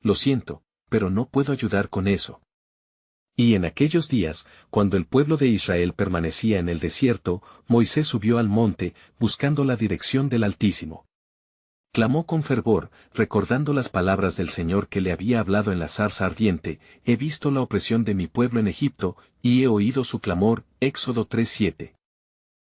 lo siento, pero no puedo ayudar con eso. Y en aquellos días, cuando el pueblo de Israel permanecía en el desierto, Moisés subió al monte, buscando la dirección del Altísimo. Clamó con fervor, recordando las palabras del Señor que le había hablado en la zarza ardiente: he visto la opresión de mi pueblo en Egipto, y he oído su clamor. Éxodo 3:7.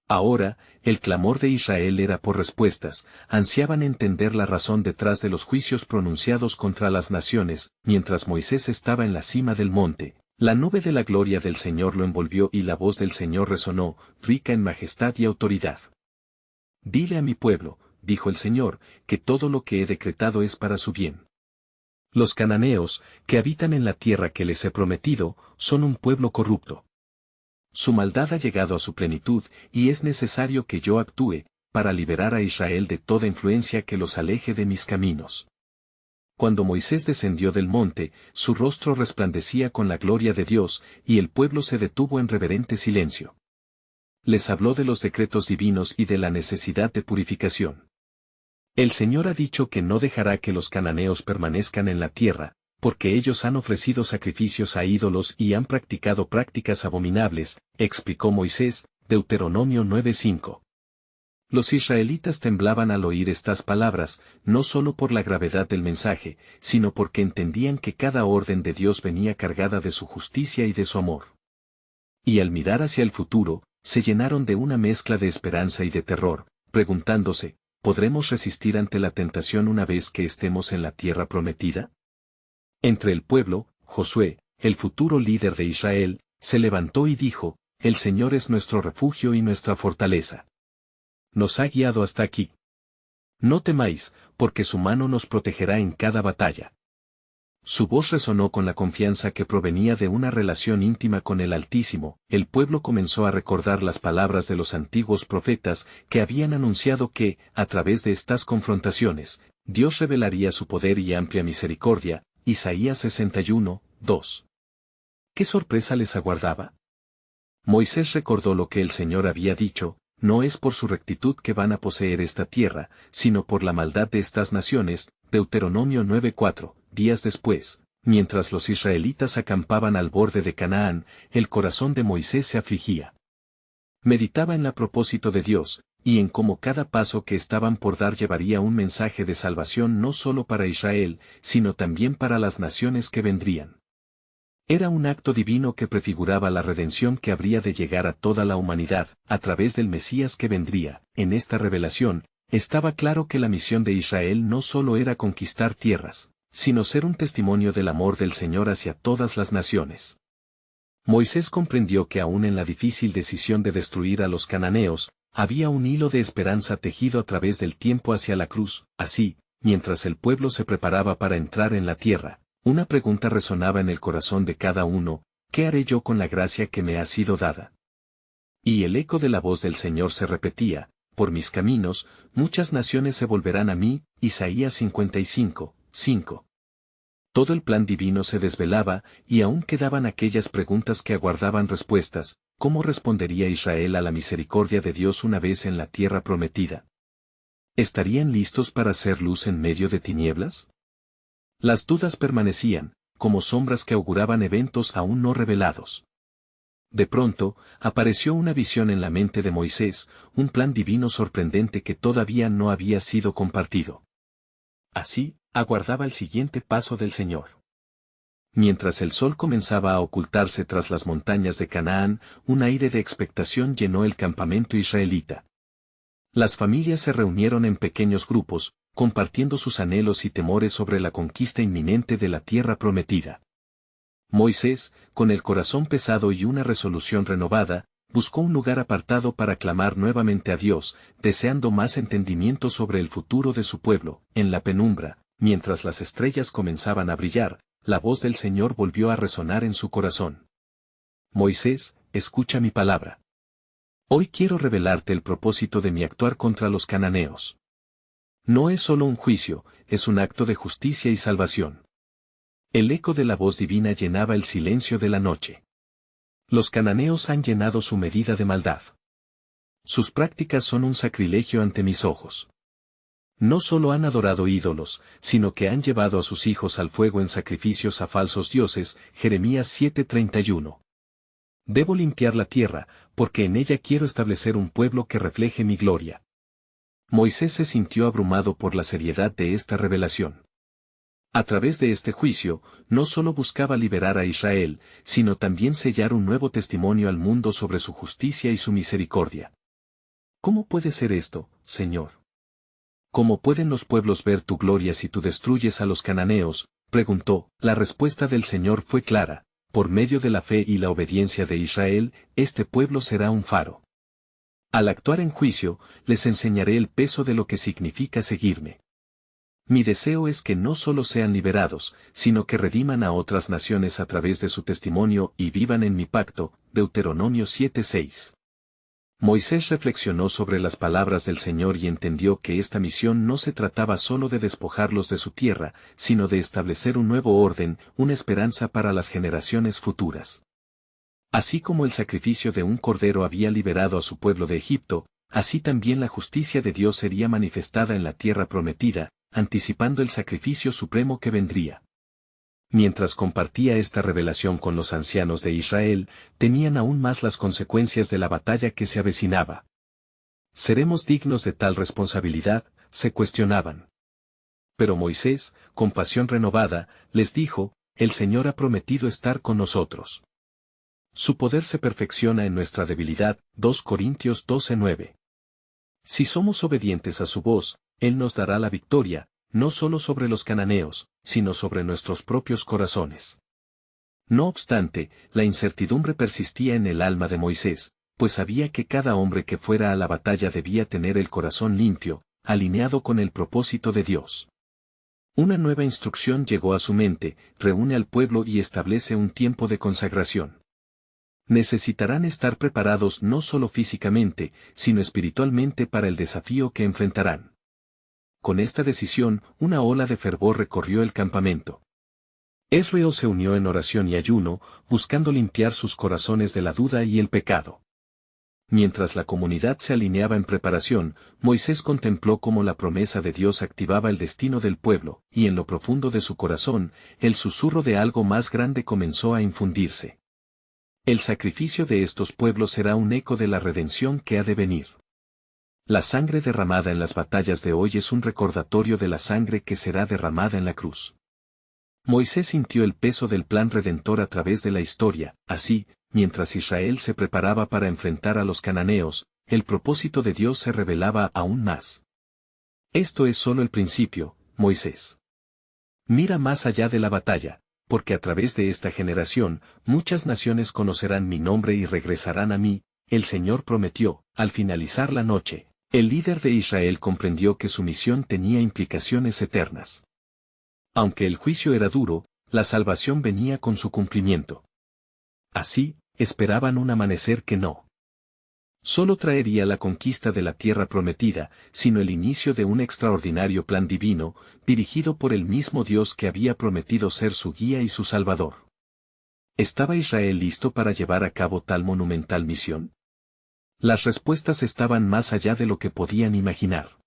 Ahora, el clamor de Israel era por respuestas, ansiaban entender la razón detrás de los juicios pronunciados contra las naciones. Mientras Moisés estaba en la cima del monte, la nube de la gloria del Señor lo envolvió y la voz del Señor resonó, rica en majestad y autoridad. Dile a mi pueblo, dijo el Señor, que todo lo que he decretado es para su bien. Los cananeos, que habitan en la tierra que les he prometido, son un pueblo corrupto. Su maldad ha llegado a su plenitud, y es necesario que yo actúe, para liberar a Israel de toda influencia que los aleje de mis caminos. Cuando Moisés descendió del monte, su rostro resplandecía con la gloria de Dios, y el pueblo se detuvo en reverente silencio. Les habló de los decretos divinos y de la necesidad de purificación. El Señor ha dicho que no dejará que los cananeos permanezcan en la tierra, porque ellos han ofrecido sacrificios a ídolos y han practicado prácticas abominables, explicó Moisés, Deuteronomio 9:5. Los israelitas temblaban al oír estas palabras, no solo por la gravedad del mensaje, sino porque entendían que cada orden de Dios venía cargada de su justicia y de su amor. Y al mirar hacia el futuro, se llenaron de una mezcla de esperanza y de terror, preguntándose: ¿podremos resistir ante la tentación una vez que estemos en la tierra prometida? Entre el pueblo, Josué, el futuro líder de Israel, se levantó y dijo: el Señor es nuestro refugio y nuestra fortaleza. Nos ha guiado hasta aquí. No temáis, porque su mano nos protegerá en cada batalla. Su voz resonó con la confianza que provenía de una relación íntima con el Altísimo. El pueblo comenzó a recordar las palabras de los antiguos profetas que habían anunciado que, a través de estas confrontaciones, Dios revelaría su poder y amplia misericordia. Isaías 61:2. ¿Qué sorpresa les aguardaba? Moisés recordó lo que el Señor había dicho: no es por su rectitud que van a poseer esta tierra, sino por la maldad de estas naciones. Deuteronomio 9:4. Días después, mientras los israelitas acampaban al borde de Canaán, el corazón de Moisés se afligía. Meditaba en el propósito de Dios, y en cómo cada paso que estaban por dar llevaría un mensaje de salvación no solo para Israel, sino también para las naciones que vendrían. Era un acto divino que prefiguraba la redención que habría de llegar a toda la humanidad, a través del Mesías que vendría. En esta revelación, estaba claro que la misión de Israel no solo era conquistar tierras, sino ser un testimonio del amor del Señor hacia todas las naciones. Moisés comprendió que aún en la difícil decisión de destruir a los cananeos, había un hilo de esperanza tejido a través del tiempo hacia la cruz. Así, mientras el pueblo se preparaba para entrar en la tierra, una pregunta resonaba en el corazón de cada uno: ¿qué haré yo con la gracia que me ha sido dada? Y el eco de la voz del Señor se repetía: por mis caminos, muchas naciones se volverán a mí. Isaías 55:5. Todo el plan divino se desvelaba, y aún quedaban aquellas preguntas que aguardaban respuestas. ¿Cómo respondería Israel a la misericordia de Dios una vez en la tierra prometida? ¿Estarían listos para hacer luz en medio de tinieblas? Las dudas permanecían, como sombras que auguraban eventos aún no revelados. De pronto, apareció una visión en la mente de Moisés, un plan divino sorprendente que todavía no había sido compartido. Así, aguardaba el siguiente paso del Señor. Mientras el sol comenzaba a ocultarse tras las montañas de Canaán, un aire de expectación llenó el campamento israelita. Las familias se reunieron en pequeños grupos, compartiendo sus anhelos y temores sobre la conquista inminente de la tierra prometida. Moisés, con el corazón pesado y una resolución renovada, buscó un lugar apartado para clamar nuevamente a Dios, deseando más entendimiento sobre el futuro de su pueblo. En la penumbra, mientras las estrellas comenzaban a brillar, la voz del Señor volvió a resonar en su corazón. Moisés, escucha mi palabra. Hoy quiero revelarte el propósito de mi actuar contra los cananeos. No es solo un juicio, es un acto de justicia y salvación. El eco de la voz divina llenaba el silencio de la noche. Los cananeos han llenado su medida de maldad. Sus prácticas son un sacrilegio ante mis ojos. No solo han adorado ídolos, sino que han llevado a sus hijos al fuego en sacrificios a falsos dioses. Jeremías 7:31. Debo limpiar la tierra, porque en ella quiero establecer un pueblo que refleje mi gloria. Moisés se sintió abrumado por la seriedad de esta revelación. A través de este juicio, no solo buscaba liberar a Israel, sino también sellar un nuevo testimonio al mundo sobre su justicia y su misericordia. ¿Cómo puede ser esto, Señor? ¿Cómo pueden los pueblos ver tu gloria si tú destruyes a los cananeos?, preguntó. La respuesta del Señor fue clara: por medio de la fe y la obediencia de Israel, este pueblo será un faro. Al actuar en juicio, les enseñaré el peso de lo que significa seguirme. Mi deseo es que no solo sean liberados, sino que rediman a otras naciones a través de su testimonio y vivan en mi pacto. Deuteronomio 7:6. Moisés reflexionó sobre las palabras del Señor y entendió que esta misión no se trataba solo de despojarlos de su tierra, sino de establecer un nuevo orden, una esperanza para las generaciones futuras. Así como el sacrificio de un cordero había liberado a su pueblo de Egipto, así también la justicia de Dios sería manifestada en la tierra prometida, anticipando el sacrificio supremo que vendría. Mientras compartía esta revelación con los ancianos de Israel, temían aún más las consecuencias de la batalla que se avecinaba. ¿Seremos dignos de tal responsabilidad?, se cuestionaban. Pero Moisés, con pasión renovada, les dijo: el Señor ha prometido estar con nosotros. Su poder se perfecciona en nuestra debilidad. 2 Corintios 12:9. Si somos obedientes a su voz, Él nos dará la victoria, no solo sobre los cananeos, sino sobre nuestros propios corazones. No obstante, la incertidumbre persistía en el alma de Moisés, pues sabía que cada hombre que fuera a la batalla debía tener el corazón limpio, alineado con el propósito de Dios. Una nueva instrucción llegó a su mente: reúne al pueblo y establece un tiempo de consagración. Necesitarán estar preparados no solo físicamente, sino espiritualmente para el desafío que enfrentarán. Con esta decisión, una ola de fervor recorrió el campamento. Israel se unió en oración y ayuno, buscando limpiar sus corazones de la duda y el pecado. Mientras la comunidad se alineaba en preparación, Moisés contempló cómo la promesa de Dios activaba el destino del pueblo, y en lo profundo de su corazón, el susurro de algo más grande comenzó a infundirse. El sacrificio de estos pueblos será un eco de la redención que ha de venir. La sangre derramada en las batallas de hoy es un recordatorio de la sangre que será derramada en la cruz. Moisés sintió el peso del plan redentor a través de la historia. Así, mientras Israel se preparaba para enfrentar a los cananeos, el propósito de Dios se revelaba aún más. Esto es solo el principio, Moisés. Mira más allá de la batalla, porque a través de esta generación, muchas naciones conocerán mi nombre y regresarán a mí. El Señor prometió. Al finalizar la noche, el líder de Israel comprendió que su misión tenía implicaciones eternas. Aunque el juicio era duro, la salvación venía con su cumplimiento. Así, esperaban un amanecer que no solo traería la conquista de la tierra prometida, sino el inicio de un extraordinario plan divino, dirigido por el mismo Dios que había prometido ser su guía y su salvador. ¿Estaba Israel listo para llevar a cabo tal monumental misión? Las respuestas estaban más allá de lo que podían imaginar.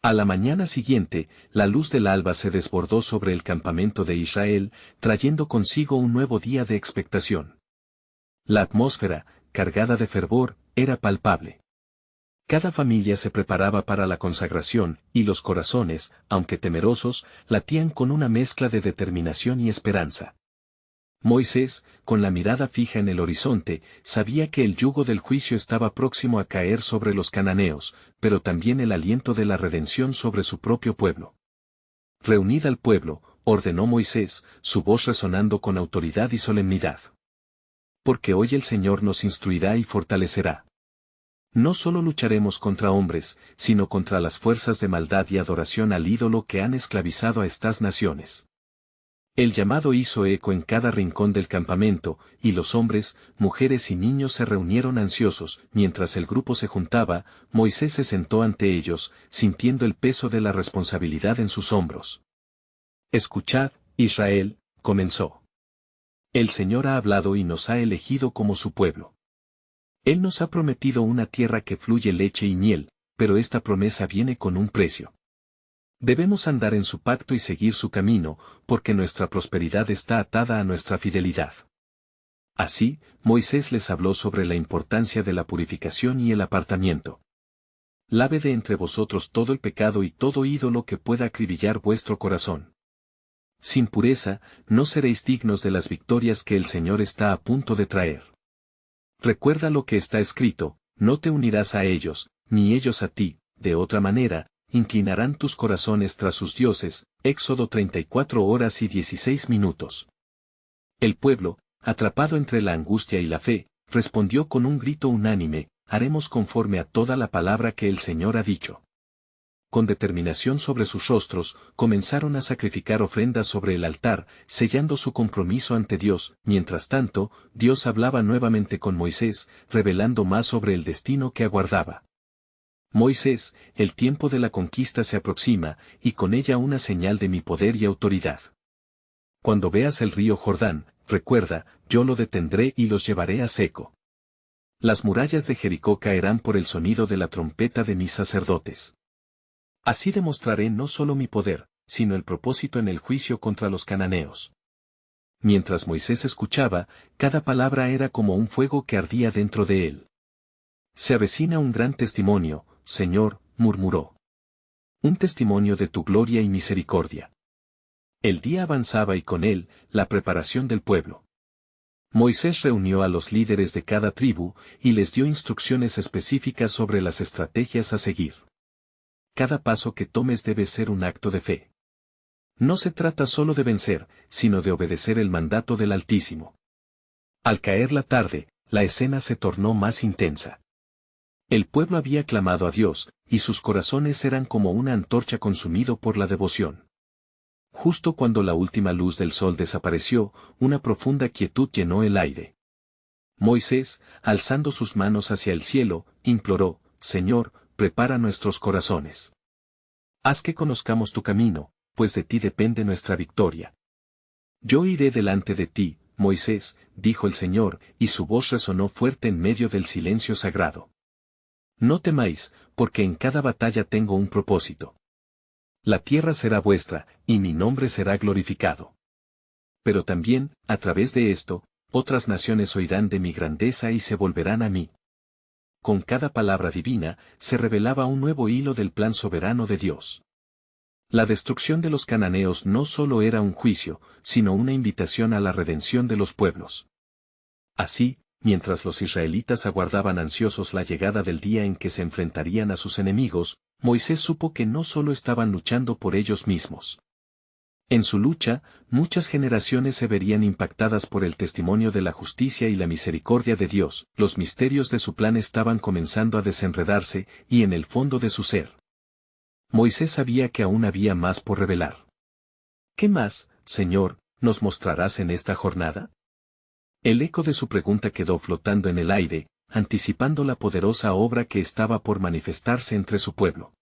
A la mañana siguiente, la luz del alba se desbordó sobre el campamento de Israel, trayendo consigo un nuevo día de expectación. La atmósfera, cargada de fervor, era palpable. Cada familia se preparaba para la consagración, y los corazones, aunque temerosos, latían con una mezcla de determinación y esperanza. Moisés, con la mirada fija en el horizonte, sabía que el yugo del juicio estaba próximo a caer sobre los cananeos, pero también el aliento de la redención sobre su propio pueblo. Reunid al pueblo, ordenó Moisés, su voz resonando con autoridad y solemnidad. Porque hoy el Señor nos instruirá y fortalecerá. No solo lucharemos contra hombres, sino contra las fuerzas de maldad y adoración al ídolo que han esclavizado a estas naciones. El llamado hizo eco en cada rincón del campamento, y los hombres, mujeres y niños se reunieron ansiosos. Mientras el grupo se juntaba, Moisés se sentó ante ellos, sintiendo el peso de la responsabilidad en sus hombros. Escuchad, Israel, comenzó. El Señor ha hablado y nos ha elegido como su pueblo. Él nos ha prometido una tierra que fluye leche y miel, pero esta promesa viene con un precio. Debemos andar en su pacto y seguir su camino, porque nuestra prosperidad está atada a nuestra fidelidad. Así, Moisés les habló sobre la importancia de la purificación y el apartamiento. Lave de entre vosotros todo el pecado y todo ídolo que pueda acribillar vuestro corazón. Sin pureza, no seréis dignos de las victorias que el Señor está a punto de traer. Recuerda lo que está escrito, no te unirás a ellos, ni ellos a ti, de otra manera, inclinarán tus corazones tras sus dioses. Éxodo 34 horas y 16 minutos. El pueblo, atrapado entre la angustia y la fe, respondió con un grito unánime: haremos conforme a toda la palabra que el Señor ha dicho. Con determinación sobre sus rostros, comenzaron a sacrificar ofrendas sobre el altar, sellando su compromiso ante Dios. Mientras tanto, Dios hablaba nuevamente con Moisés, revelando más sobre el destino que aguardaba. Moisés, el tiempo de la conquista se aproxima, y con ella una señal de mi poder y autoridad. Cuando veas el río Jordán, recuerda, yo lo detendré y los llevaré a seco. Las murallas de Jericó caerán por el sonido de la trompeta de mis sacerdotes. Así demostraré no solo mi poder, sino el propósito en el juicio contra los cananeos. Mientras Moisés escuchaba, cada palabra era como un fuego que ardía dentro de él. Se avecina un gran testimonio, Señor, murmuró. Un testimonio de tu gloria y misericordia. El día avanzaba y con él, la preparación del pueblo. Moisés reunió a los líderes de cada tribu, y les dio instrucciones específicas sobre las estrategias a seguir. Cada paso que tomes debe ser un acto de fe. No se trata solo de vencer, sino de obedecer el mandato del Altísimo. Al caer la tarde, la escena se tornó más intensa. El pueblo había clamado a Dios, y sus corazones eran como una antorcha consumido por la devoción. Justo cuando la última luz del sol desapareció, una profunda quietud llenó el aire. Moisés, alzando sus manos hacia el cielo, imploró: Señor, prepara nuestros corazones. Haz que conozcamos tu camino, pues de ti depende nuestra victoria. Yo iré delante de ti, Moisés, dijo el Señor, y su voz resonó fuerte en medio del silencio sagrado. No temáis, porque en cada batalla tengo un propósito. La tierra será vuestra, y mi nombre será glorificado. Pero también, a través de esto, otras naciones oirán de mi grandeza y se volverán a mí. Con cada palabra divina, se revelaba un nuevo hilo del plan soberano de Dios. La destrucción de los cananeos no solo era un juicio, sino una invitación a la redención de los pueblos. Así, mientras los israelitas aguardaban ansiosos la llegada del día en que se enfrentarían a sus enemigos, Moisés supo que no solo estaban luchando por ellos mismos. En su lucha, muchas generaciones se verían impactadas por el testimonio de la justicia y la misericordia de Dios. Los misterios de su plan estaban comenzando a desenredarse, y en el fondo de su ser, Moisés sabía que aún había más por revelar. ¿Qué más, Señor, nos mostrarás en esta jornada? El eco de su pregunta quedó flotando en el aire, anticipando la poderosa obra que estaba por manifestarse entre su pueblo.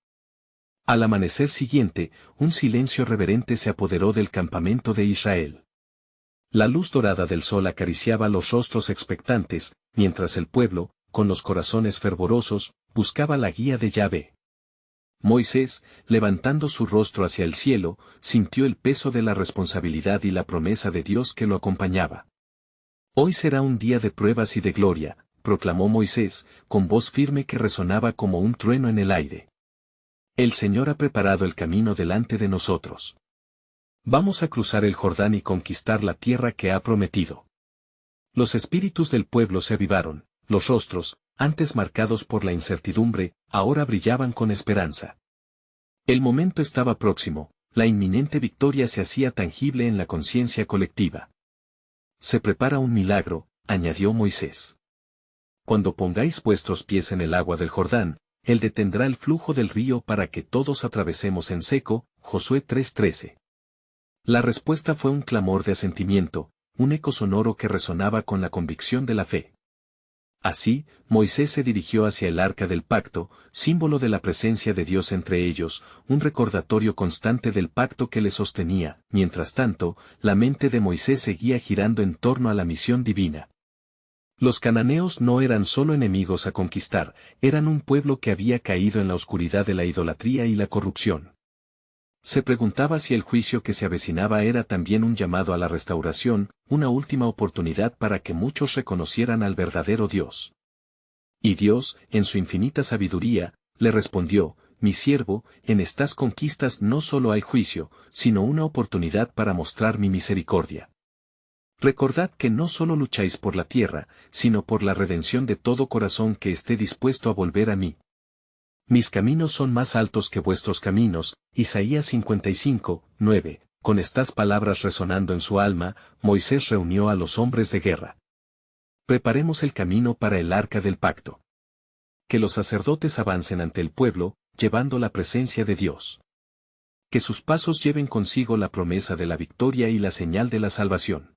Al amanecer siguiente, un silencio reverente se apoderó del campamento de Israel. La luz dorada del sol acariciaba los rostros expectantes, mientras el pueblo, con los corazones fervorosos, buscaba la guía de Yahvé. Moisés, levantando su rostro hacia el cielo, sintió el peso de la responsabilidad y la promesa de Dios que lo acompañaba. Hoy será un día de pruebas y de gloria, proclamó Moisés, con voz firme que resonaba como un trueno en el aire. El Señor ha preparado el camino delante de nosotros. Vamos a cruzar el Jordán y conquistar la tierra que ha prometido. Los espíritus del pueblo se avivaron, los rostros, antes marcados por la incertidumbre, ahora brillaban con esperanza. El momento estaba próximo, la inminente victoria se hacía tangible en la conciencia colectiva. Se prepara un milagro, añadió Moisés. Cuando pongáis vuestros pies en el agua del Jordán, Él detendrá el flujo del río para que todos atravesemos en seco. Josué 3:13. La respuesta fue un clamor de asentimiento, un eco sonoro que resonaba con la convicción de la fe. Así, Moisés se dirigió hacia el arca del pacto, símbolo de la presencia de Dios entre ellos, un recordatorio constante del pacto que le sostenía. Mientras tanto, la mente de Moisés seguía girando en torno a la misión divina. Los cananeos no eran solo enemigos a conquistar, eran un pueblo que había caído en la oscuridad de la idolatría y la corrupción. Se preguntaba si el juicio que se avecinaba era también un llamado a la restauración, una última oportunidad para que muchos reconocieran al verdadero Dios. Y Dios, en su infinita sabiduría, le respondió: mi siervo, en estas conquistas no solo hay juicio, sino una oportunidad para mostrar mi misericordia. Recordad que no solo lucháis por la tierra, sino por la redención de todo corazón que esté dispuesto a volver a mí. Mis caminos son más altos que vuestros caminos. Isaías 55, 9. Con estas palabras resonando en su alma, Moisés reunió a los hombres de guerra. Preparemos el camino para el arca del pacto. Que los sacerdotes avancen ante el pueblo, llevando la presencia de Dios. Que sus pasos lleven consigo la promesa de la victoria y la señal de la salvación.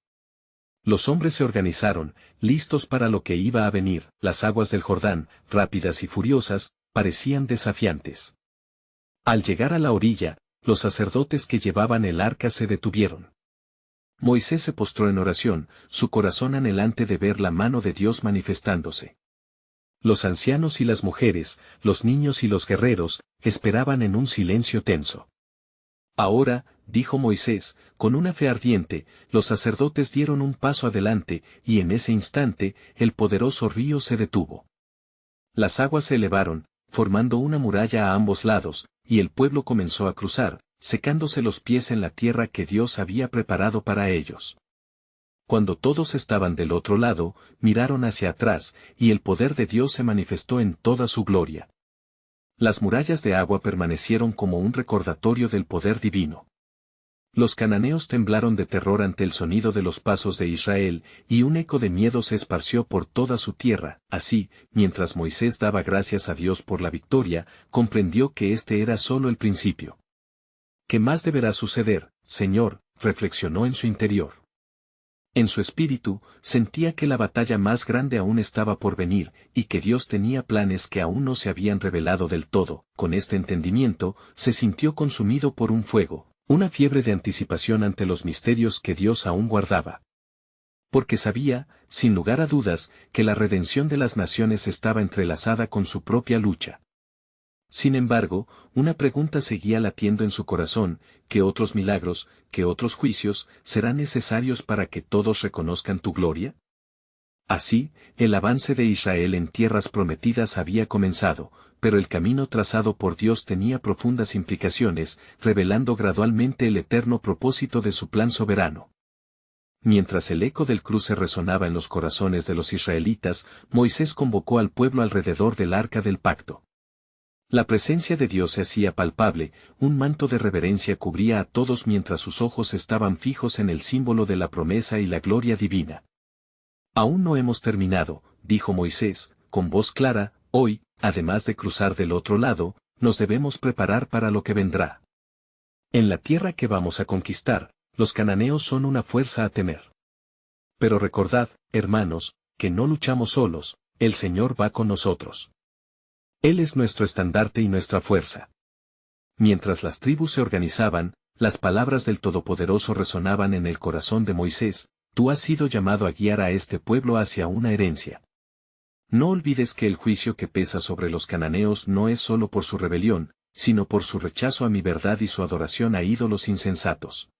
Los hombres se organizaron, listos para lo que iba a venir. Las aguas del Jordán, rápidas y furiosas, parecían desafiantes. Al llegar a la orilla, los sacerdotes que llevaban el arca se detuvieron. Moisés se postró en oración, su corazón anhelante de ver la mano de Dios manifestándose. Los ancianos y las mujeres, los niños y los guerreros, esperaban en un silencio tenso. Ahora, dijo Moisés, con una fe ardiente, los sacerdotes dieron un paso adelante, y en ese instante, el poderoso río se detuvo. Las aguas se elevaron, formando una muralla a ambos lados, y el pueblo comenzó a cruzar, secándose los pies en la tierra que Dios había preparado para ellos. Cuando todos estaban del otro lado, miraron hacia atrás, y el poder de Dios se manifestó en toda su gloria. Las murallas de agua permanecieron como un recordatorio del poder divino. Los cananeos temblaron de terror ante el sonido de los pasos de Israel, y un eco de miedo se esparció por toda su tierra. Así, mientras Moisés daba gracias a Dios por la victoria, comprendió que este era solo el principio. ¿Qué más deberá suceder, Señor?, reflexionó en su interior. En su espíritu, sentía que la batalla más grande aún estaba por venir, y que Dios tenía planes que aún no se habían revelado del todo. Con este entendimiento, se sintió consumido por un fuego, una fiebre de anticipación ante los misterios que Dios aún guardaba. Porque sabía, sin lugar a dudas, que la redención de las naciones estaba entrelazada con su propia lucha. Sin embargo, una pregunta seguía latiendo en su corazón: ¿qué otros milagros, qué otros juicios, serán necesarios para que todos reconozcan tu gloria? Así, el avance de Israel en tierras prometidas había comenzado, pero el camino trazado por Dios tenía profundas implicaciones, revelando gradualmente el eterno propósito de su plan soberano. Mientras el eco del cruce resonaba en los corazones de los israelitas, Moisés convocó al pueblo alrededor del arca del pacto. La presencia de Dios se hacía palpable, un manto de reverencia cubría a todos mientras sus ojos estaban fijos en el símbolo de la promesa y la gloria divina. Aún no hemos terminado, dijo Moisés, con voz clara: hoy, además de cruzar del otro lado, nos debemos preparar para lo que vendrá. En la tierra que vamos a conquistar, los cananeos son una fuerza a temer. Pero recordad, hermanos, que no luchamos solos, el Señor va con nosotros. Él es nuestro estandarte y nuestra fuerza. Mientras las tribus se organizaban, las palabras del Todopoderoso resonaban en el corazón de Moisés: tú has sido llamado a guiar a este pueblo hacia una herencia. No olvides que el juicio que pesa sobre los cananeos no es solo por su rebelión, sino por su rechazo a mi verdad y su adoración a ídolos insensatos.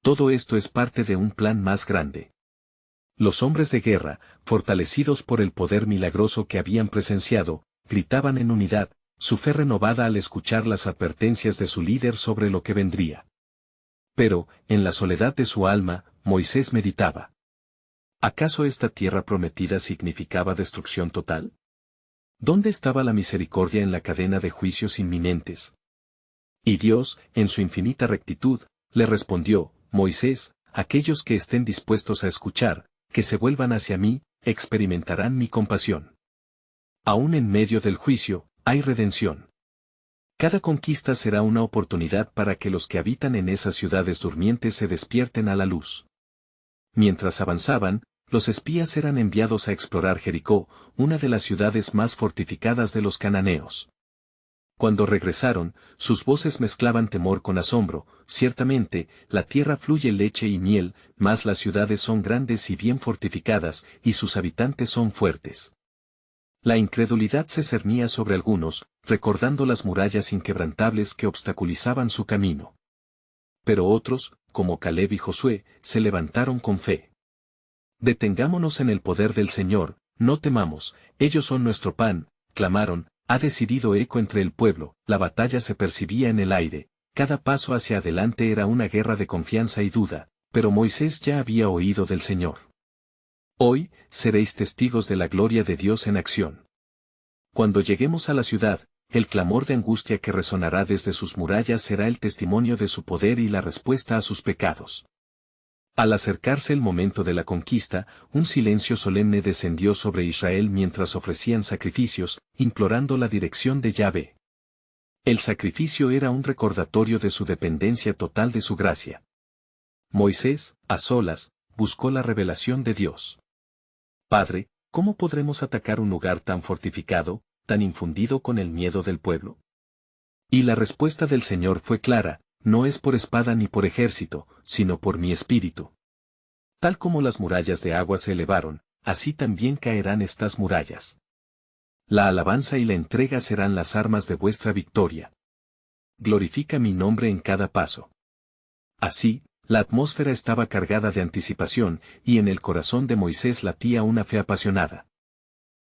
Todo esto es parte de un plan más grande. Los hombres de guerra, fortalecidos por el poder milagroso que habían presenciado, gritaban en unidad, su fe renovada al escuchar las advertencias de su líder sobre lo que vendría. Pero, en la soledad de su alma, Moisés meditaba. ¿Acaso esta tierra prometida significaba destrucción total? ¿Dónde estaba la misericordia en la cadena de juicios inminentes? Y Dios, en su infinita rectitud, le respondió: Moisés, aquellos que estén dispuestos a escuchar, que se vuelvan hacia mí, experimentarán mi compasión. Aún en medio del juicio, hay redención. Cada conquista será una oportunidad para que los que habitan en esas ciudades durmientes se despierten a la luz. Mientras avanzaban, los espías eran enviados a explorar Jericó, una de las ciudades más fortificadas de los cananeos. Cuando regresaron, sus voces mezclaban temor con asombro: ciertamente, la tierra fluye leche y miel, mas las ciudades son grandes y bien fortificadas, y sus habitantes son fuertes. La incredulidad se cernía sobre algunos, recordando las murallas inquebrantables que obstaculizaban su camino. Pero otros, como Caleb y Josué, se levantaron con fe. Detengámonos en el poder del Señor, no temamos, ellos son nuestro pan, clamaron, ha decidido eco entre el pueblo, la batalla se percibía en el aire, cada paso hacia adelante era una guerra de confianza y duda, pero Moisés ya había oído del Señor. Hoy, seréis testigos de la gloria de Dios en acción. Cuando lleguemos a la ciudad, el clamor de angustia que resonará desde sus murallas será el testimonio de su poder y la respuesta a sus pecados. Al acercarse el momento de la conquista, un silencio solemne descendió sobre Israel mientras ofrecían sacrificios, implorando la dirección de Yahvé. El sacrificio era un recordatorio de su dependencia total de su gracia. Moisés, a solas, buscó la revelación de Dios. Padre, ¿cómo podremos atacar un lugar tan fortificado, tan infundido con el miedo del pueblo? Y la respuesta del Señor fue clara, no es por espada ni por ejército, sino por mi espíritu. Tal como las murallas de agua se elevaron, así también caerán estas murallas. La alabanza y la entrega serán las armas de vuestra victoria. Glorifica mi nombre en cada paso. Así, la atmósfera estaba cargada de anticipación, y en el corazón de Moisés latía una fe apasionada.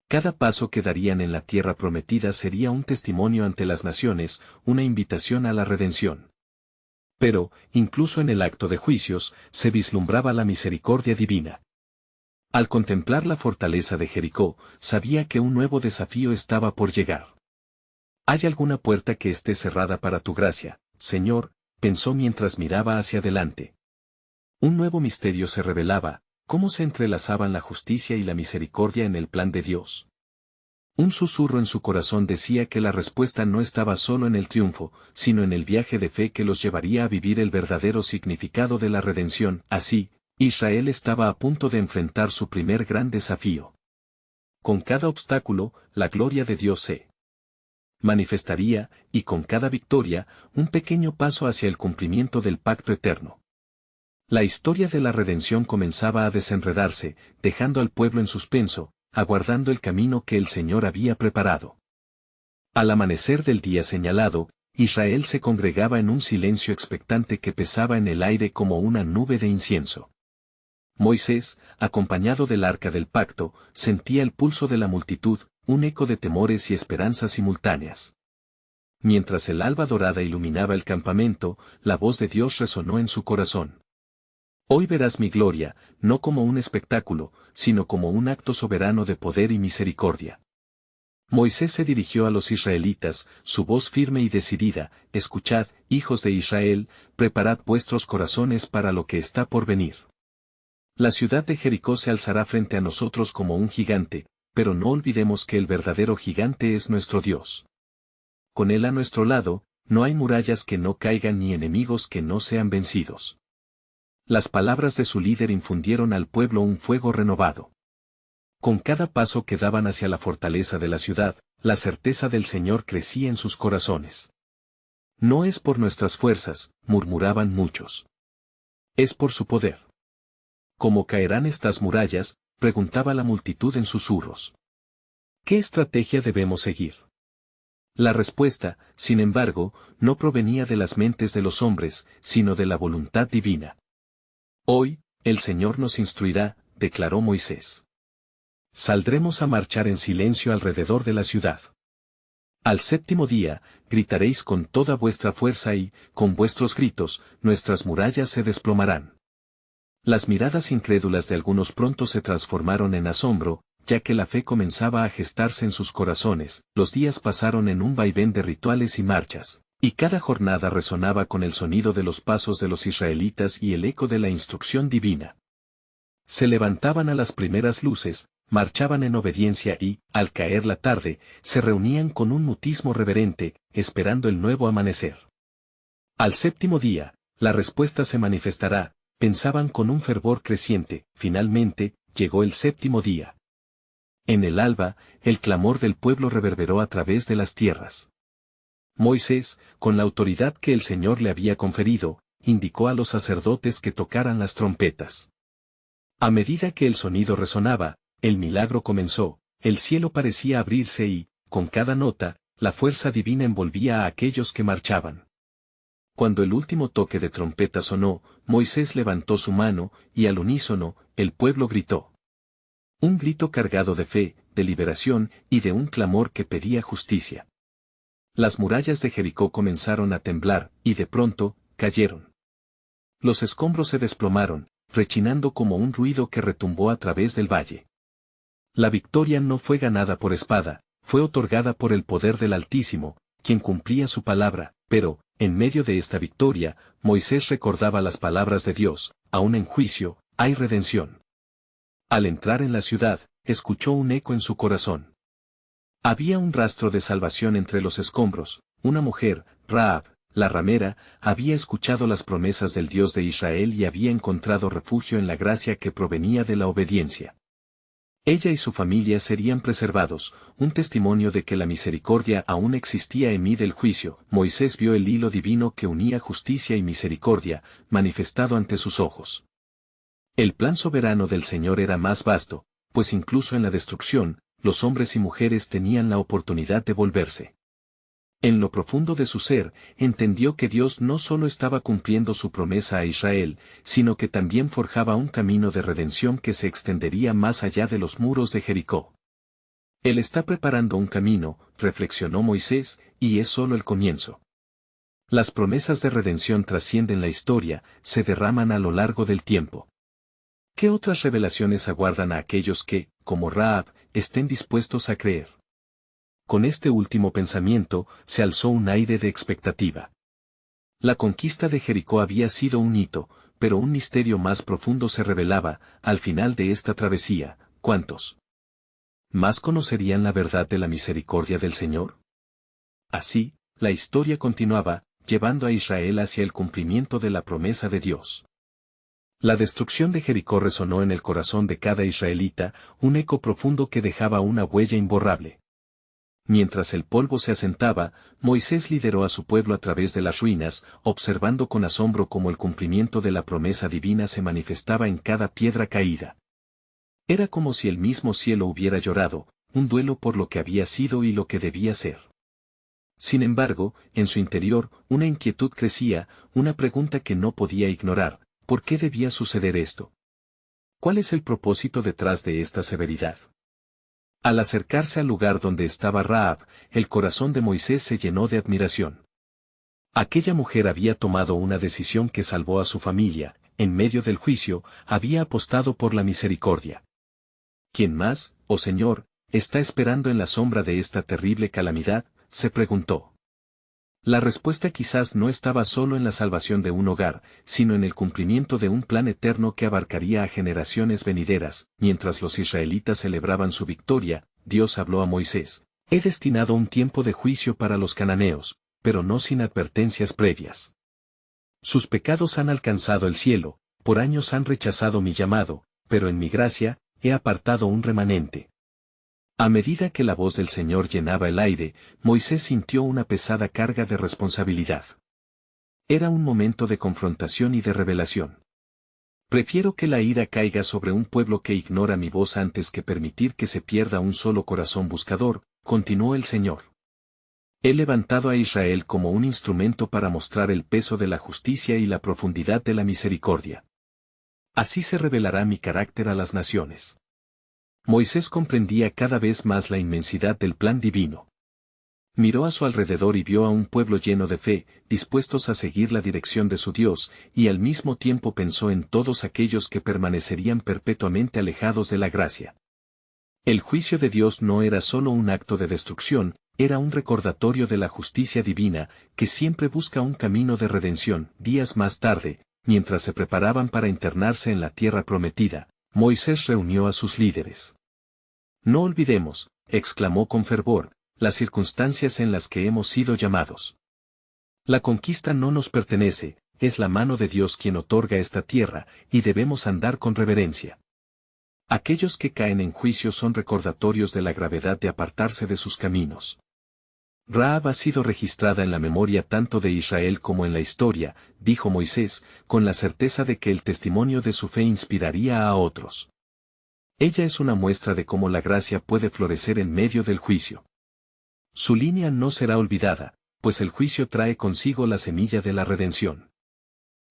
Cada paso que darían en la tierra prometida sería un testimonio ante las naciones, una invitación a la redención. Pero, incluso en el acto de juicios, se vislumbraba la misericordia divina. Al contemplar la fortaleza de Jericó, sabía que un nuevo desafío estaba por llegar. ¿Hay alguna puerta que esté cerrada para tu gracia, Señor?, pensó mientras miraba hacia adelante. Un nuevo misterio se revelaba, cómo se entrelazaban la justicia y la misericordia en el plan de Dios. Un susurro en su corazón decía que la respuesta no estaba solo en el triunfo, sino en el viaje de fe que los llevaría a vivir el verdadero significado de la redención. Así, Israel estaba a punto de enfrentar su primer gran desafío. Con cada obstáculo, la gloria de Dios se manifestaría, y con cada victoria, un pequeño paso hacia el cumplimiento del pacto eterno. La historia de la redención comenzaba a desenredarse, dejando al pueblo en suspenso, aguardando el camino que el Señor había preparado. Al amanecer del día señalado, Israel se congregaba en un silencio expectante que pesaba en el aire como una nube de incienso. Moisés, acompañado del arca del pacto, sentía el pulso de la multitud, un eco de temores y esperanzas simultáneas. Mientras el alba dorada iluminaba el campamento, la voz de Dios resonó en su corazón. Hoy verás mi gloria, no como un espectáculo, sino como un acto soberano de poder y misericordia. Moisés se dirigió a los israelitas, su voz firme y decidida, escuchad, hijos de Israel, preparad vuestros corazones para lo que está por venir. La ciudad de Jericó se alzará frente a nosotros como un gigante, pero no olvidemos que el verdadero gigante es nuestro Dios. Con Él a nuestro lado, no hay murallas que no caigan ni enemigos que no sean vencidos. Las palabras de su líder infundieron al pueblo un fuego renovado. Con cada paso que daban hacia la fortaleza de la ciudad, la certeza del Señor crecía en sus corazones. No es por nuestras fuerzas, murmuraban muchos. Es por su poder. ¿Cómo caerán estas murallas?, preguntaba la multitud en susurros. ¿Qué estrategia debemos seguir? La respuesta, sin embargo, no provenía de las mentes de los hombres, sino de la voluntad divina. Hoy, el Señor nos instruirá, declaró Moisés. Saldremos a marchar en silencio alrededor de la ciudad. Al séptimo día, gritaréis con toda vuestra fuerza y, con vuestros gritos, nuestras murallas se desplomarán. Las miradas incrédulas de algunos pronto se transformaron en asombro, ya que la fe comenzaba a gestarse en sus corazones. Los días pasaron en un vaivén de rituales y marchas, y cada jornada resonaba con el sonido de los pasos de los israelitas y el eco de la instrucción divina. Se levantaban a las primeras luces, marchaban en obediencia y, al caer la tarde, se reunían con un mutismo reverente, esperando el nuevo amanecer. Al séptimo día, la respuesta se manifestará, pensaban con un fervor creciente. Finalmente, llegó el séptimo día. En el alba, el clamor del pueblo reverberó a través de las tierras. Moisés, con la autoridad que el Señor le había conferido, indicó a los sacerdotes que tocaran las trompetas. A medida que el sonido resonaba, el milagro comenzó, el cielo parecía abrirse y, con cada nota, la fuerza divina envolvía a aquellos que marchaban. Cuando el último toque de trompeta sonó, Moisés levantó su mano, y al unísono, el pueblo gritó. Un grito cargado de fe, de liberación, y de un clamor que pedía justicia. Las murallas de Jericó comenzaron a temblar, y de pronto, cayeron. Los escombros se desplomaron, rechinando como un ruido que retumbó a través del valle. La victoria no fue ganada por espada, fue otorgada por el poder del Altísimo, quien cumplía su palabra, pero, en medio de esta victoria, Moisés recordaba las palabras de Dios, aún en juicio, hay redención. Al entrar en la ciudad, escuchó un eco en su corazón. Había un rastro de salvación entre los escombros, una mujer, Rahab, la ramera, había escuchado las promesas del Dios de Israel y había encontrado refugio en la gracia que provenía de la obediencia. Ella y su familia serían preservados, un testimonio de que la misericordia aún existía en mí del juicio. Moisés vio el hilo divino que unía justicia y misericordia, manifestado ante sus ojos. El plan soberano del Señor era más vasto, pues incluso en la destrucción, los hombres y mujeres tenían la oportunidad de volverse. En lo profundo de su ser, entendió que Dios no solo estaba cumpliendo su promesa a Israel, sino que también forjaba un camino de redención que se extendería más allá de los muros de Jericó. Él está preparando un camino, reflexionó Moisés, y es solo el comienzo. Las promesas de redención trascienden la historia, se derraman a lo largo del tiempo. ¿Qué otras revelaciones aguardan a aquellos que, como Rahab, estén dispuestos a creer? Con este último pensamiento, se alzó un aire de expectativa. La conquista de Jericó había sido un hito, pero un misterio más profundo se revelaba, al final de esta travesía. ¿Cuántos más conocerían la verdad de la misericordia del Señor? Así, la historia continuaba, llevando a Israel hacia el cumplimiento de la promesa de Dios. La destrucción de Jericó resonó en el corazón de cada israelita, un eco profundo que dejaba una huella imborrable. Mientras el polvo se asentaba, Moisés lideró a su pueblo a través de las ruinas, observando con asombro cómo el cumplimiento de la promesa divina se manifestaba en cada piedra caída. Era como si el mismo cielo hubiera llorado, un duelo por lo que había sido y lo que debía ser. Sin embargo, en su interior, una inquietud crecía, una pregunta que no podía ignorar: ¿por qué debía suceder esto? ¿Cuál es el propósito detrás de esta severidad? Al acercarse al lugar donde estaba Rahab, el corazón de Moisés se llenó de admiración. Aquella mujer había tomado una decisión que salvó a su familia, en medio del juicio, había apostado por la misericordia. ¿Quién más, oh Señor, está esperando en la sombra de esta terrible calamidad?, se preguntó. La respuesta quizás no estaba solo en la salvación de un hogar, sino en el cumplimiento de un plan eterno que abarcaría a generaciones venideras. Mientras los israelitas celebraban su victoria, Dios habló a Moisés: he destinado un tiempo de juicio para los cananeos, pero no sin advertencias previas. Sus pecados han alcanzado el cielo, por años han rechazado mi llamado, pero en mi gracia, he apartado un remanente. A medida que la voz del Señor llenaba el aire, Moisés sintió una pesada carga de responsabilidad. Era un momento de confrontación y de revelación. Prefiero que la ira caiga sobre un pueblo que ignora mi voz antes que permitir que se pierda un solo corazón buscador, continuó el Señor. He levantado a Israel como un instrumento para mostrar el peso de la justicia y la profundidad de la misericordia. Así se revelará mi carácter a las naciones. Moisés comprendía cada vez más la inmensidad del plan divino. Miró a su alrededor y vio a un pueblo lleno de fe, dispuestos a seguir la dirección de su Dios, y al mismo tiempo pensó en todos aquellos que permanecerían perpetuamente alejados de la gracia. El juicio de Dios no era solo un acto de destrucción, era un recordatorio de la justicia divina, que siempre busca un camino de redención. Días más tarde, mientras se preparaban para internarse en la tierra prometida, Moisés reunió a sus líderes. No olvidemos, exclamó con fervor, las circunstancias en las que hemos sido llamados. La conquista no nos pertenece, es la mano de Dios quien otorga esta tierra, y debemos andar con reverencia. Aquellos que caen en juicio son recordatorios de la gravedad de apartarse de sus caminos. Rahab ha sido registrada en la memoria tanto de Israel como en la historia, dijo Moisés, con la certeza de que el testimonio de su fe inspiraría a otros. Ella es una muestra de cómo la gracia puede florecer en medio del juicio. Su línea no será olvidada, pues el juicio trae consigo la semilla de la redención.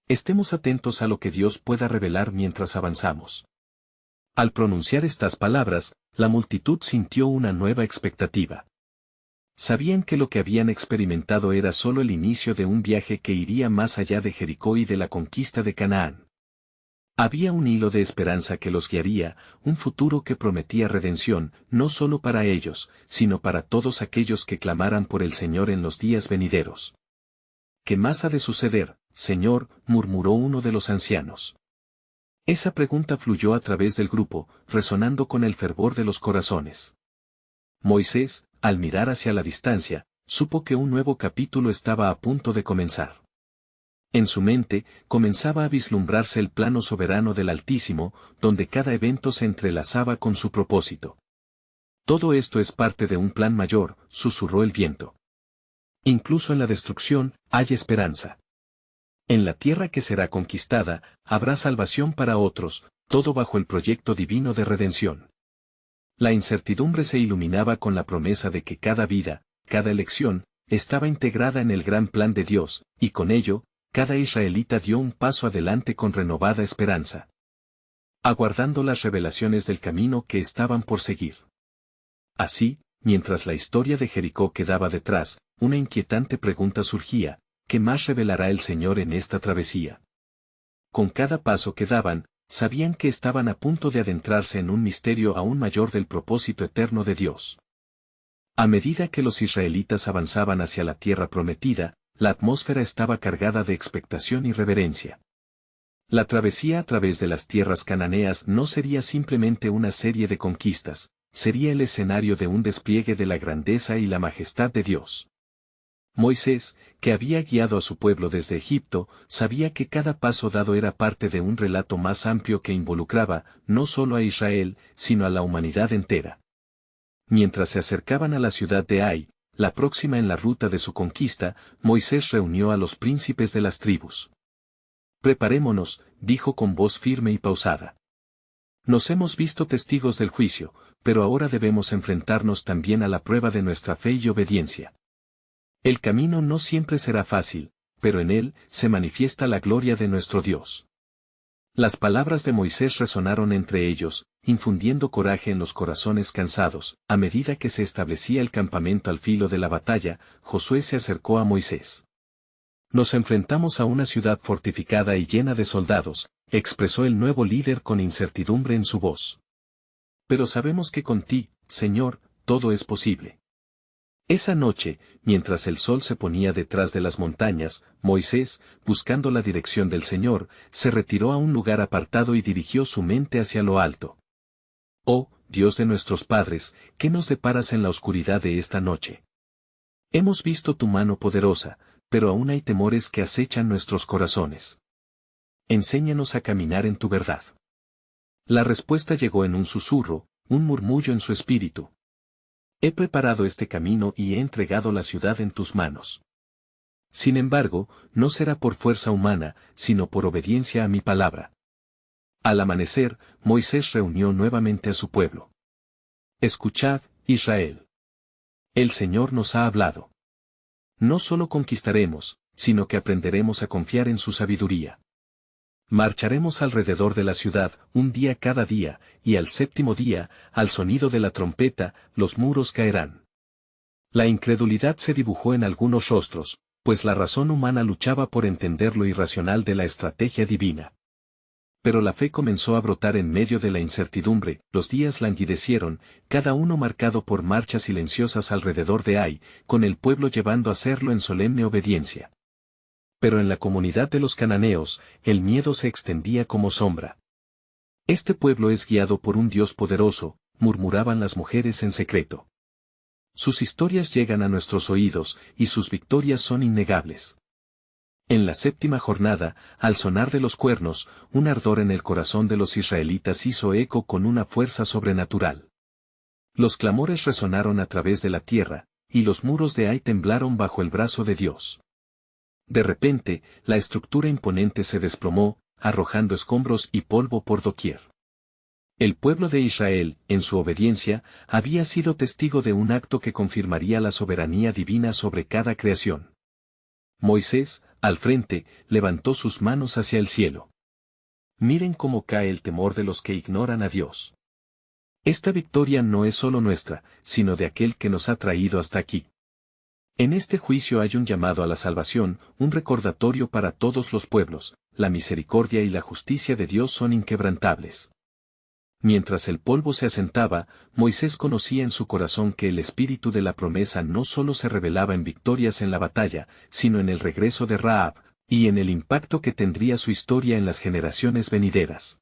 Estemos atentos a lo que Dios pueda revelar mientras avanzamos. Al pronunciar estas palabras, la multitud sintió una nueva expectativa. Sabían que lo que habían experimentado era solo el inicio de un viaje que iría más allá de Jericó y de la conquista de Canaán. Había un hilo de esperanza que los guiaría, un futuro que prometía redención, no solo para ellos, sino para todos aquellos que clamaran por el Señor en los días venideros. ¿Qué más ha de suceder, Señor?, murmuró uno de los ancianos. Esa pregunta fluyó a través del grupo, resonando con el fervor de los corazones. Moisés, al mirar hacia la distancia, supo que un nuevo capítulo estaba a punto de comenzar. En su mente, comenzaba a vislumbrarse el plano soberano del Altísimo, donde cada evento se entrelazaba con su propósito. Todo esto es parte de un plan mayor, susurró el viento. Incluso en la destrucción, hay esperanza. En la tierra que será conquistada, habrá salvación para otros, todo bajo el proyecto divino de redención. La incertidumbre se iluminaba con la promesa de que cada vida, cada elección, estaba integrada en el gran plan de Dios, y con ello, cada israelita dio un paso adelante con renovada esperanza, aguardando las revelaciones del camino que estaban por seguir. Así, mientras la historia de Jericó quedaba detrás, una inquietante pregunta surgía: ¿qué más revelará el Señor en esta travesía? Con cada paso que daban, sabían que estaban a punto de adentrarse en un misterio aún mayor del propósito eterno de Dios. A medida que los israelitas avanzaban hacia la tierra prometida, la atmósfera estaba cargada de expectación y reverencia. La travesía a través de las tierras cananeas no sería simplemente una serie de conquistas, sería el escenario de un despliegue de la grandeza y la majestad de Dios. Moisés, que había guiado a su pueblo desde Egipto, sabía que cada paso dado era parte de un relato más amplio que involucraba, no solo a Israel, sino a la humanidad entera. Mientras se acercaban a la ciudad de Ai, la próxima en la ruta de su conquista, Moisés reunió a los príncipes de las tribus. Preparémonos, dijo con voz firme y pausada. Nos hemos visto testigos del juicio, pero ahora debemos enfrentarnos también a la prueba de nuestra fe y obediencia. El camino no siempre será fácil, pero en él se manifiesta la gloria de nuestro Dios. Las palabras de Moisés resonaron entre ellos, infundiendo coraje en los corazones cansados. A medida que se establecía el campamento al filo de la batalla, Josué se acercó a Moisés. Nos enfrentamos a una ciudad fortificada y llena de soldados, expresó el nuevo líder con incertidumbre en su voz. Pero sabemos que con ti, Señor, todo es posible. Esa noche, mientras el sol se ponía detrás de las montañas, Moisés, buscando la dirección del Señor, se retiró a un lugar apartado y dirigió su mente hacia lo alto. Oh, Dios de nuestros padres, ¿qué nos deparas en la oscuridad de esta noche? Hemos visto tu mano poderosa, pero aún hay temores que acechan nuestros corazones. Enséñanos a caminar en tu verdad. La respuesta llegó en un susurro, un murmullo en su espíritu. He preparado este camino y he entregado la ciudad en tus manos. Sin embargo, no será por fuerza humana, sino por obediencia a mi palabra. Al amanecer, Moisés reunió nuevamente a su pueblo. Escuchad, Israel. El Señor nos ha hablado. No solo conquistaremos, sino que aprenderemos a confiar en su sabiduría. Marcharemos alrededor de la ciudad, un día cada día, y al séptimo día, al sonido de la trompeta, los muros caerán. La incredulidad se dibujó en algunos rostros, pues la razón humana luchaba por entender lo irracional de la estrategia divina. Pero la fe comenzó a brotar en medio de la incertidumbre, los días languidecieron, cada uno marcado por marchas silenciosas alrededor de Ai, con el pueblo llevando a hacerlo en solemne obediencia. Pero en la comunidad de los cananeos, el miedo se extendía como sombra. Este pueblo es guiado por un Dios poderoso, murmuraban las mujeres en secreto. Sus historias llegan a nuestros oídos, y sus victorias son innegables. En la séptima jornada, al sonar de los cuernos, un ardor en el corazón de los israelitas hizo eco con una fuerza sobrenatural. Los clamores resonaron a través de la tierra, y los muros de Ai temblaron bajo el brazo de Dios. De repente, la estructura imponente se desplomó, arrojando escombros y polvo por doquier. El pueblo de Israel, en su obediencia, había sido testigo de un acto que confirmaría la soberanía divina sobre cada creación. Moisés, al frente, levantó sus manos hacia el cielo. Miren cómo cae el temor de los que ignoran a Dios. Esta victoria no es solo nuestra, sino de aquel que nos ha traído hasta aquí. En este juicio hay un llamado a la salvación, un recordatorio para todos los pueblos, la misericordia y la justicia de Dios son inquebrantables. Mientras el polvo se asentaba, Moisés conocía en su corazón que el espíritu de la promesa no solo se revelaba en victorias en la batalla, sino en el regreso de Rahab, y en el impacto que tendría su historia en las generaciones venideras.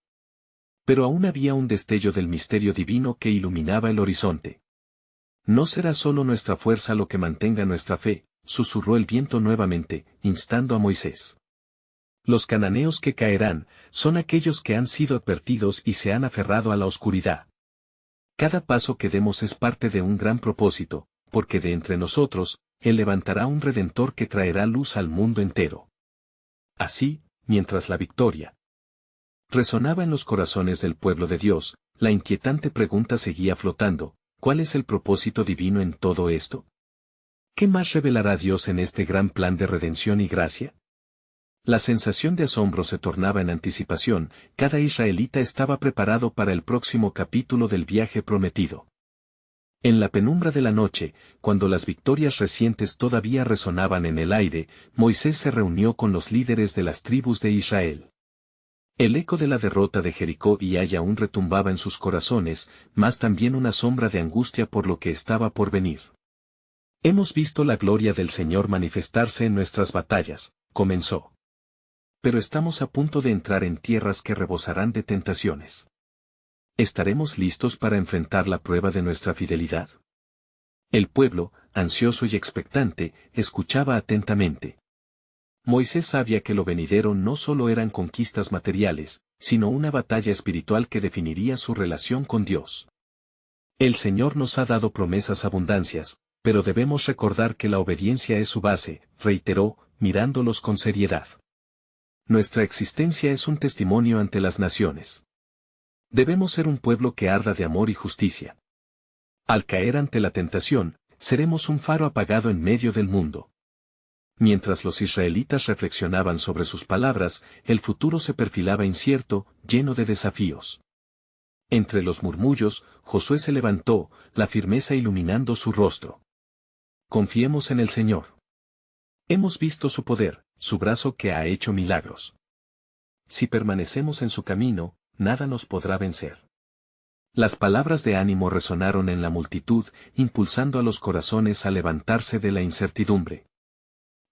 Pero aún había un destello del misterio divino que iluminaba el horizonte. No será solo nuestra fuerza lo que mantenga nuestra fe, susurró el viento nuevamente, instando a Moisés. Los cananeos que caerán, son aquellos que han sido advertidos y se han aferrado a la oscuridad. Cada paso que demos es parte de un gran propósito, porque de entre nosotros, Él levantará un Redentor que traerá luz al mundo entero. Así, mientras la victoria resonaba en los corazones del pueblo de Dios, la inquietante pregunta seguía flotando, ¿cuál es el propósito divino en todo esto? ¿Qué más revelará Dios en este gran plan de redención y gracia? La sensación de asombro se tornaba en anticipación, cada israelita estaba preparado para el próximo capítulo del viaje prometido. En la penumbra de la noche, cuando las victorias recientes todavía resonaban en el aire, Moisés se reunió con los líderes de las tribus de Israel. El eco de la derrota de Jericó y Ai aún retumbaba en sus corazones, mas también una sombra de angustia por lo que estaba por venir. Hemos visto la gloria del Señor manifestarse en nuestras batallas, comenzó. Pero estamos a punto de entrar en tierras que rebosarán de tentaciones. ¿Estaremos listos para enfrentar la prueba de nuestra fidelidad? El pueblo, ansioso y expectante, escuchaba atentamente. Moisés sabía que lo venidero no solo eran conquistas materiales, sino una batalla espiritual que definiría su relación con Dios. El Señor nos ha dado promesas abundancias, pero debemos recordar que la obediencia es su base, reiteró, mirándolos con seriedad. Nuestra existencia es un testimonio ante las naciones. Debemos ser un pueblo que arda de amor y justicia. Al caer ante la tentación, seremos un faro apagado en medio del mundo. Mientras los israelitas reflexionaban sobre sus palabras, el futuro se perfilaba incierto, lleno de desafíos. Entre los murmullos, Josué se levantó, la firmeza iluminando su rostro. Confiemos en el Señor. Hemos visto su poder, su brazo que ha hecho milagros. Si permanecemos en su camino, nada nos podrá vencer. Las palabras de ánimo resonaron en la multitud, impulsando a los corazones a levantarse de la incertidumbre.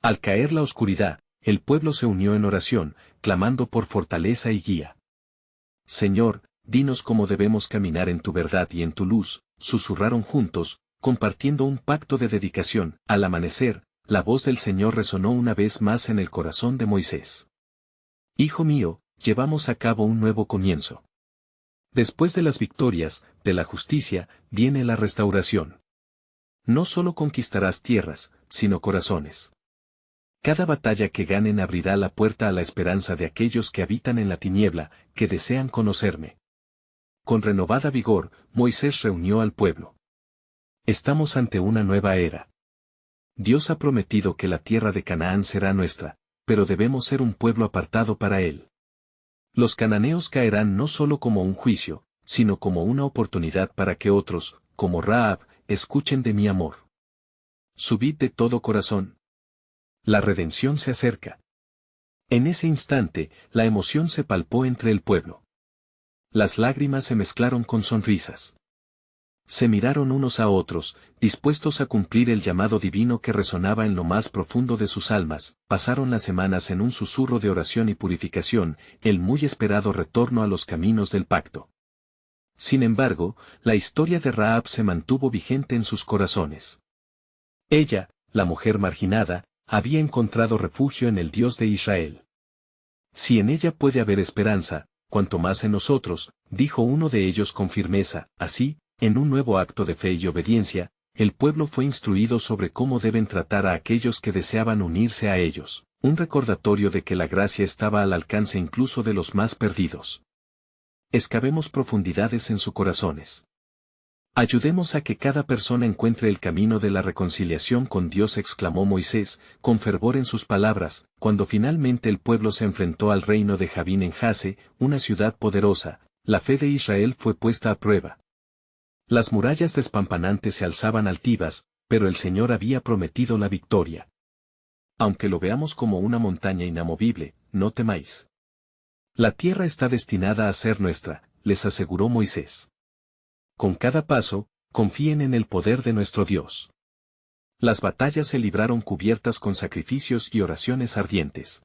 Al caer la oscuridad, el pueblo se unió en oración, clamando por fortaleza y guía. Señor, dinos cómo debemos caminar en tu verdad y en tu luz, susurraron juntos, compartiendo un pacto de dedicación. Al amanecer, la voz del Señor resonó una vez más en el corazón de Moisés. Hijo mío, llevamos a cabo un nuevo comienzo. Después de las victorias, de la justicia, viene la restauración. No solo conquistarás tierras, sino corazones. Cada batalla que ganen abrirá la puerta a la esperanza de aquellos que habitan en la tiniebla, que desean conocerme. Con renovada vigor, Moisés reunió al pueblo. Estamos ante una nueva era. Dios ha prometido que la tierra de Canaán será nuestra, pero debemos ser un pueblo apartado para él. Los cananeos caerán no solo como un juicio, sino como una oportunidad para que otros, como Rahab, escuchen de mi amor. Subid de todo corazón. La redención se acerca. En ese instante, la emoción se palpó entre el pueblo. Las lágrimas se mezclaron con sonrisas. Se miraron unos a otros, dispuestos a cumplir el llamado divino que resonaba en lo más profundo de sus almas. Pasaron las semanas en un susurro de oración y purificación, el muy esperado retorno a los caminos del pacto. Sin embargo, la historia de Rahab se mantuvo vigente en sus corazones. Ella, la mujer marginada, había encontrado refugio en el Dios de Israel. Si en ella puede haber esperanza, cuanto más en nosotros, dijo uno de ellos con firmeza. Así, en un nuevo acto de fe y obediencia, el pueblo fue instruido sobre cómo deben tratar a aquellos que deseaban unirse a ellos, un recordatorio de que la gracia estaba al alcance incluso de los más perdidos. excavemos profundidades en sus corazones. Ayudemos a que cada persona encuentre el camino de la reconciliación con Dios, exclamó Moisés, con fervor en sus palabras, cuando finalmente el pueblo se enfrentó al reino de Jabín en Jase, una ciudad poderosa. La fe de Israel fue puesta a prueba. Las murallas despampanantes se alzaban altivas, pero el Señor había prometido la victoria. Aunque lo veamos como una montaña inamovible, no temáis. La tierra está destinada a ser nuestra, les aseguró Moisés. Con cada paso, confíen en el poder de nuestro Dios. Las batallas se libraron cubiertas con sacrificios y oraciones ardientes.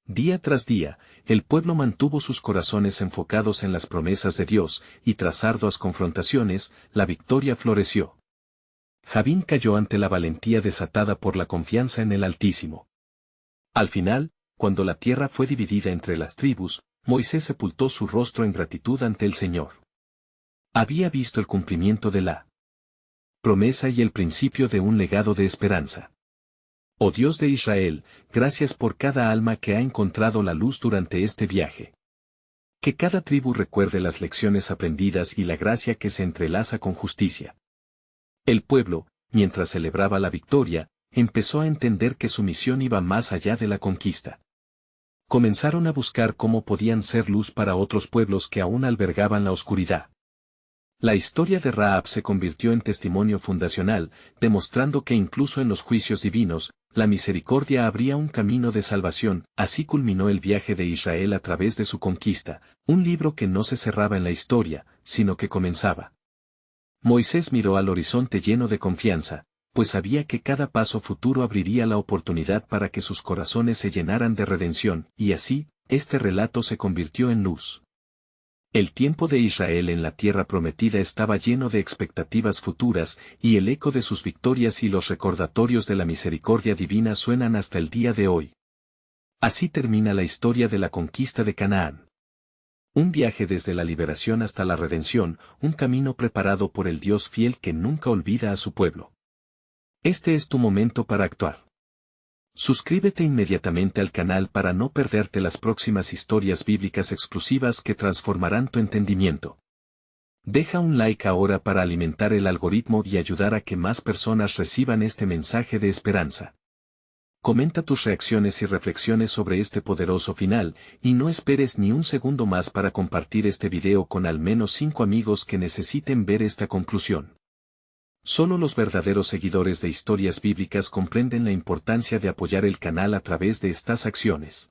Día tras día, el pueblo mantuvo sus corazones enfocados en las promesas de Dios, y tras arduas confrontaciones, la victoria floreció. Jabín cayó ante la valentía desatada por la confianza en el Altísimo. Al final, cuando la tierra fue dividida entre las tribus, Moisés sepultó su rostro en gratitud ante el Señor. Había visto el cumplimiento de la promesa y el principio de un legado de esperanza. Oh Dios de Israel, gracias por cada alma que ha encontrado la luz durante este viaje. Que cada tribu recuerde las lecciones aprendidas y la gracia que se entrelaza con justicia. El pueblo, mientras celebraba la victoria, empezó a entender que su misión iba más allá de la conquista. Comenzaron a buscar cómo podían ser luz para otros pueblos que aún albergaban la oscuridad. La historia de Rahab se convirtió en testimonio fundacional, demostrando que incluso en los juicios divinos, la misericordia abría un camino de salvación. Así culminó el viaje de Israel a través de su conquista, un libro que no se cerraba en la historia, sino que comenzaba. Moisés miró al horizonte lleno de confianza, pues sabía que cada paso futuro abriría la oportunidad para que sus corazones se llenaran de redención, y así, este relato se convirtió en luz. El tiempo de Israel en la tierra prometida estaba lleno de expectativas futuras, y el eco de sus victorias y los recordatorios de la misericordia divina suenan hasta el día de hoy. Así termina la historia de la conquista de Canaán. Un viaje desde la liberación hasta la redención, un camino preparado por el Dios fiel que nunca olvida a su pueblo. Este es tu momento para actuar. Suscríbete inmediatamente al canal para no perderte las próximas historias bíblicas exclusivas que transformarán tu entendimiento. Deja un like ahora para alimentar el algoritmo y ayudar a que más personas reciban este mensaje de esperanza. Comenta tus reacciones y reflexiones sobre este poderoso final, y no esperes ni un segundo más para compartir este video con al menos 5 amigos que necesiten ver esta conclusión. Solo los verdaderos seguidores de historias bíblicas comprenden la importancia de apoyar el canal a través de estas acciones.